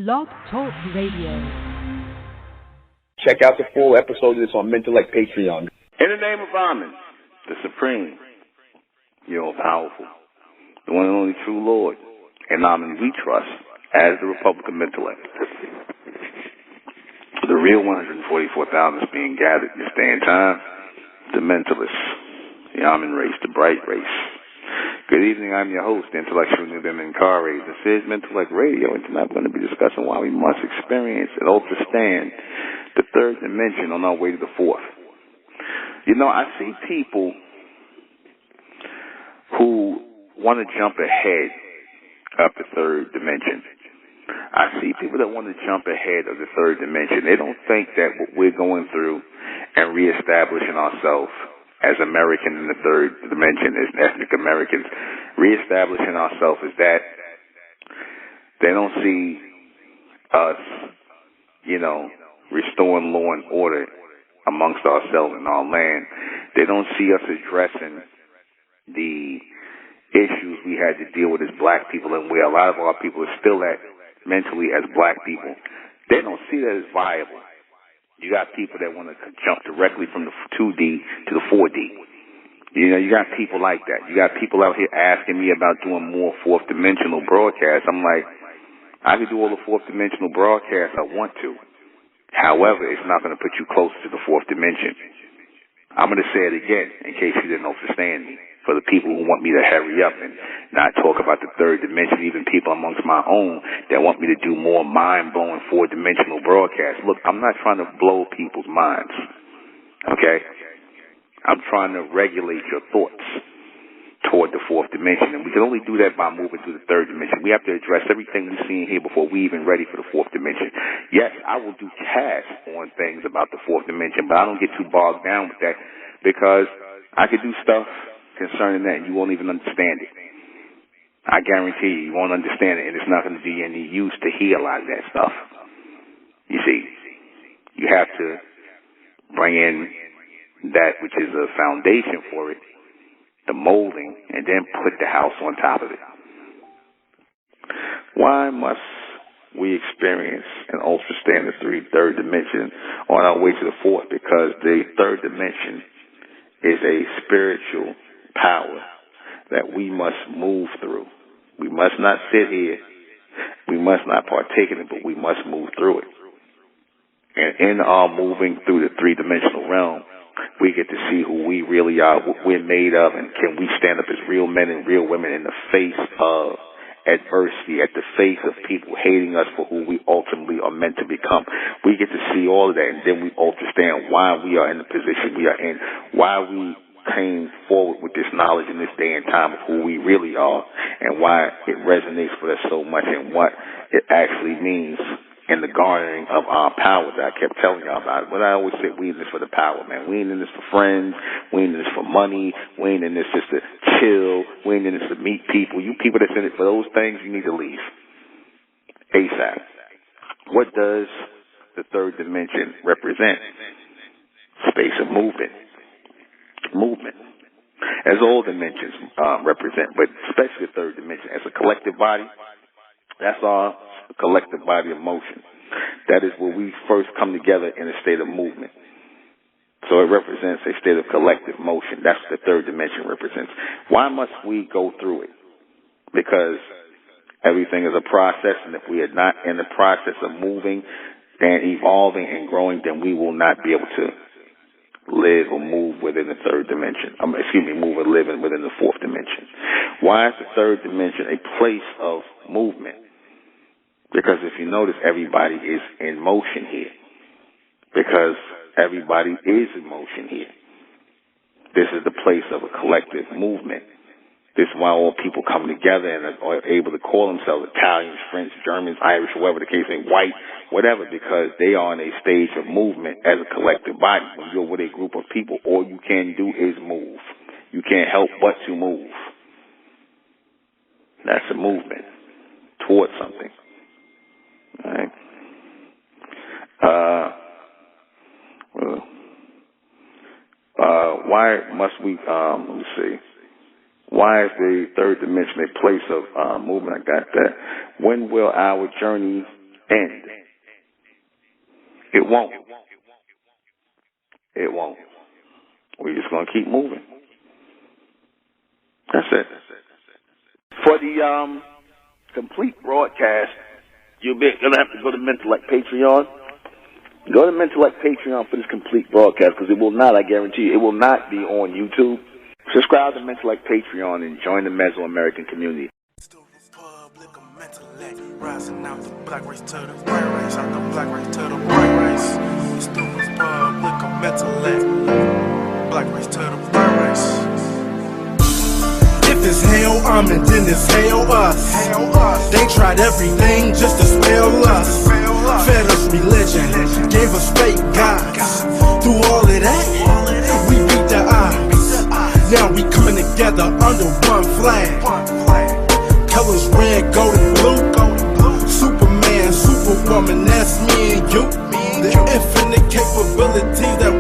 Blog Talk Radio. Check out the full episode of this on Mentellect Patreon. In the name of Amen, the Supreme, you're all powerful, the one and only true Lord, and Amen we trust as the Republic of Mentellect. The real 144,000 is being gathered in this day and time, the Mentalists, the Amen race, the bright race. Good evening, I'm your host, the intellectual new and incarnated. This is Mentellect Radio, and tonight we're going to be discussing why we must experience and Ultrastand the third dimension on our way to the fourth. You know, I see people who want to jump ahead of the third dimension. I see people that want to jump ahead of the third dimension. They don't think that what we're going through and reestablishing ourselves as American in the third dimension, as ethnic Americans, reestablishing ourselves is that. They don't see us, restoring law and order amongst ourselves in our land. They don't see us addressing the issues we had to deal with as black people, and where a lot of our people are still at mentally as black people. They don't see that as viable. You got people that want to jump directly from the 2D to the 4D. You got people like that. You got people out here asking me about doing more fourth dimensional broadcasts. I'm like, I can do all the fourth dimensional broadcasts I want to. However, it's not going to put you closer to the fourth dimension. I'm going to say it again in case you didn't understand me. For the people who want me to hurry up and not talk about the third dimension, even people amongst my own that want me to do more mind-blowing four-dimensional broadcasts. Look, I'm not trying to blow people's minds, okay? I'm trying to regulate your thoughts toward the fourth dimension, and we can only do that by moving through the third dimension. We have to address everything we see in here before we even ready for the fourth dimension. Yes, I will do casts on things about the fourth dimension, but I don't get too bogged down with that because I could do stuff concerning that, and you won't even understand it. I guarantee you won't understand it, and it's not going to be any use to hear a lot of that stuff. You see, you have to bring in that which is a foundation for it, the molding, and then put the house on top of it. Why must we experience an ultrastand third dimension on our way to the fourth? Because the third dimension is a spiritual power that we must move through. We must not sit here. We must not partake in it, but we must move through it. And in our moving through the three-dimensional realm, we get to see who we really are, what we're made of, and can we stand up as real men and real women in the face of adversity, at the face of people hating us for who we ultimately are meant to become. We get to see all of that, and then we understand why we are in the position we are in, why we came forward with this knowledge in this day and time of who we really are, and why it resonates with us so much, and what it actually means in the garnering of our power that I kept telling y'all about. But I always said we in this for the power, man. We ain't in this for friends. We ain't in this for money. We ain't in this just to chill. We ain't in this to meet people. You people that's in it for those things, you need to leave ASAP. What does the third dimension represent? Space of movement. Movement. As all dimensions represent, but especially the third dimension. As a collective body, that's our collective body of motion. That is where we first come together in a state of movement. So it represents a state of collective motion. That's what the third dimension represents. Why must we go through it? Because everything is a process, and if we are not in the process of moving and evolving and growing, then we will not be able to live or move within the third dimension. Move or live within the fourth dimension. Why is the third dimension a place of movement? Because if you notice, everybody is in motion here. Because everybody is in motion here. This is the place of a collective movement. This is why all people come together and are able to call themselves Italians, French, Germans, Irish, whatever the case may be, white, whatever, because they are in a stage of movement as a collective body. When you're with a group of people, all you can do is move. You can't help but to move. That's a movement towards something. All right. Why must we, let me see. Why is the third dimension a place of movement? I got that. When will our journey end. It won't. It won't. We're just going to keep moving. That's it. For the complete broadcast, you're gonna have to go to Mentellect Patreon. Go to Mentellect Patreon for this complete broadcast, because it will not, I guarantee you, it will not be on YouTube. Subscribe to Mentellect Patreon and join the Mesoamerican community. Rising out the black race to the white race, out the black race to the white race. It's the Republic of Mentellect, black race to the white race. If it's hell, and then it's hell us. They tried everything just to spell us. Fed us religion, gave us fake gods. Through all of that, we beat the odds. Now we coming together under one flag. Colors red, gold, and blue. Superman, Superwoman, that's me and you. The infinite capabilities that